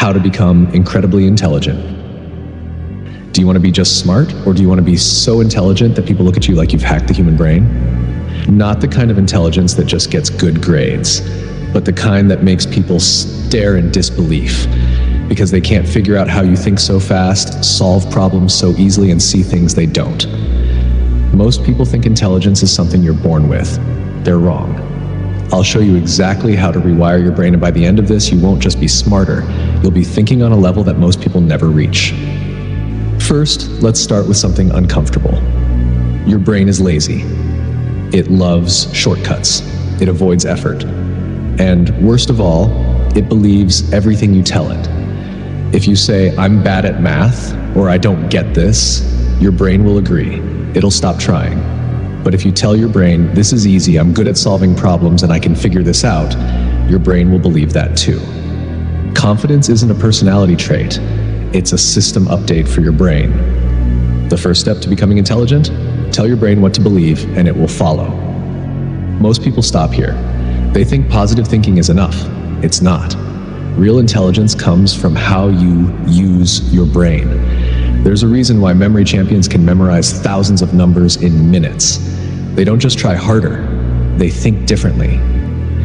how to become incredibly intelligent. Do you want to be just smart, or do you want to be so intelligent that people look at you like you've hacked the human brain? Not the kind of intelligence that just gets good grades, but the kind that makes people stare in disbelief because they can't figure out how you think so fast, solve problems so easily, and see things they don't. Most people think intelligence is something you're born with. They're wrong. I'll show you exactly how to rewire your brain, and by the end of this, you won't just be smarter, you'll be thinking on a level that most people never reach. First, let's start with something uncomfortable. Your brain is lazy. It loves shortcuts. It avoids effort. And worst of all, it believes everything you tell it. If you say, "I'm bad at math," or "I don't get this," your brain will agree. It'll stop trying. But if you tell your brain, "This is easy, I'm good at solving problems, and I can figure this out," your brain will believe that too. Confidence isn't a personality trait. It's a system update for your brain. The first step to becoming intelligent? Tell your brain what to believe, and it will follow. Most people stop here. They think positive thinking is enough. It's not. Real intelligence comes from how you use your brain. There's a reason why memory champions can memorize thousands of numbers in minutes. They don't just try harder, they think differently.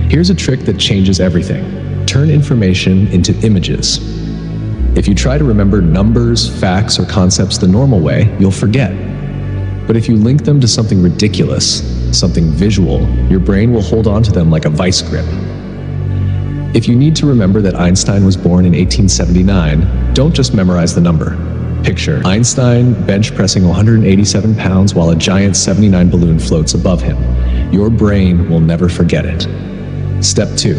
Here's a trick that changes everything. Turn information into images. If you try to remember numbers, facts, or concepts the normal way, you'll forget. But if you link them to something ridiculous, something visual, your brain will hold on to them like a vice grip. If you need to remember that Einstein was born in 1879, don't just memorize the number. Picture Einstein bench pressing 187 pounds while a giant 79 balloon floats above him. Your brain will never forget it. Step 2.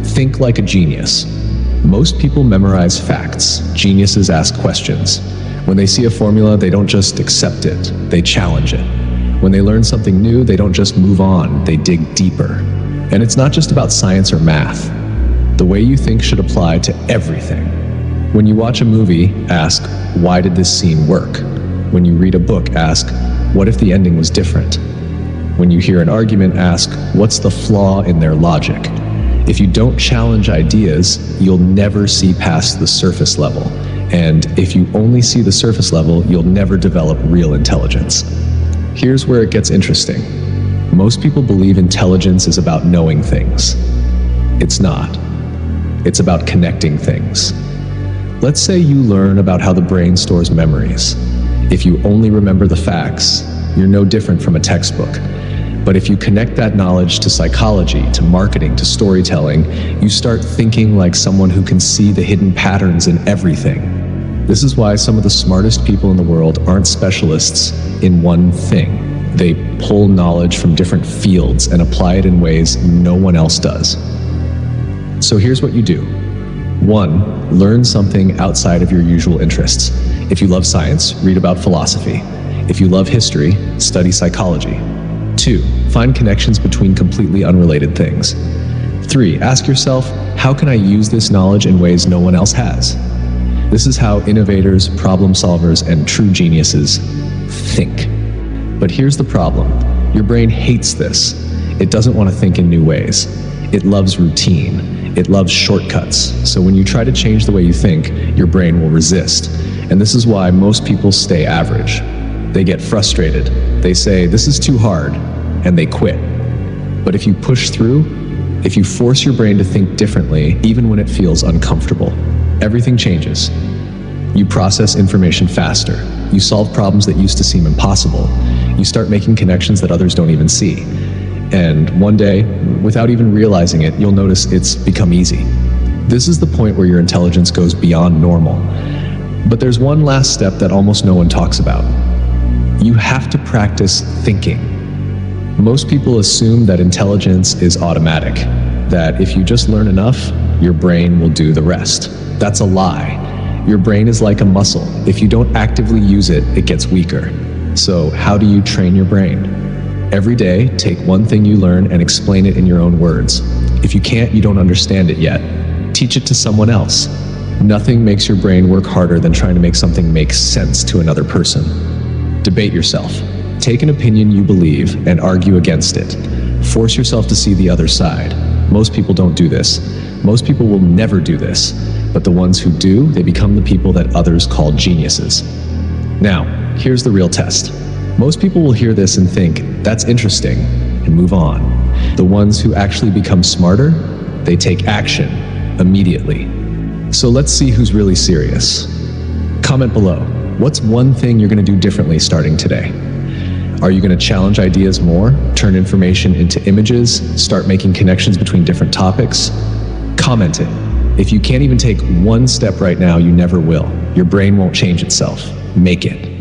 Think like a genius. Most people memorize facts. Geniuses ask questions. When they see a formula, they don't just accept it, they challenge it. When they learn something new, they don't just move on, they dig deeper. And it's not just about science or math. The way you think should apply to everything. When you watch a movie, ask, "Why did this scene work?" When you read a book, ask, "What if the ending was different?" When you hear an argument, ask, "What's the flaw in their logic?" If you don't challenge ideas, you'll never see past the surface level. And if you only see the surface level, you'll never develop real intelligence. Here's where it gets interesting. Most people believe intelligence is about knowing things. It's not. It's about connecting things. Let's say you learn about how the brain stores memories. If you only remember the facts, you're no different from a textbook. But if you connect that knowledge to psychology, to marketing, to storytelling, you start thinking like someone who can see the hidden patterns in everything. This is why some of the smartest people in the world aren't specialists in one thing. They pull knowledge from different fields and apply it in ways no one else does. So here's what you do. 1. Learn something outside of your usual interests. If you love science, read about philosophy. If you love history, study psychology. 2. Find connections between completely unrelated things. 3. Ask yourself, how can I use this knowledge in ways no one else has? This is how innovators, problem solvers, and true geniuses think. But here's the problem. Your brain hates this. It doesn't want to think in new ways. It loves routine. It loves shortcuts. So when you try to change the way you think, your brain will resist. And this is why most people stay average. They get frustrated. They say, "This is too hard," and they quit. But if you push through, if you force your brain to think differently, even when it feels uncomfortable, everything changes. You process information faster. You solve problems that used to seem impossible. You start making connections that others don't even see. And one day, without even realizing it, you'll notice it's become easy. This is the point where your intelligence goes beyond normal. But there's one last step that almost no one talks about. You have to practice thinking. Most people assume that intelligence is automatic, that if you just learn enough, your brain will do the rest. That's a lie. Your brain is like a muscle. If you don't actively use it, it gets weaker. So how do you train your brain? Every day, take one thing you learn and explain it in your own words. If you can't, you don't understand it yet. Teach it to someone else. Nothing makes your brain work harder than trying to make something make sense to another person. Debate yourself. Take an opinion you believe and argue against it. Force yourself to see the other side. Most people don't do this. Most people will never do this. But the ones who do, they become the people that others call geniuses. Now, here's the real test. Most people will hear this and think, that's interesting, and move on. The ones who actually become smarter, they take action immediately. So let's see who's really serious. Comment below. What's one thing you're going to do differently starting today? Are you going to challenge ideas more, turn information into images, start making connections between different topics? Comment it. If you can't even take one step right now, you never will. Your brain won't change itself. Make it.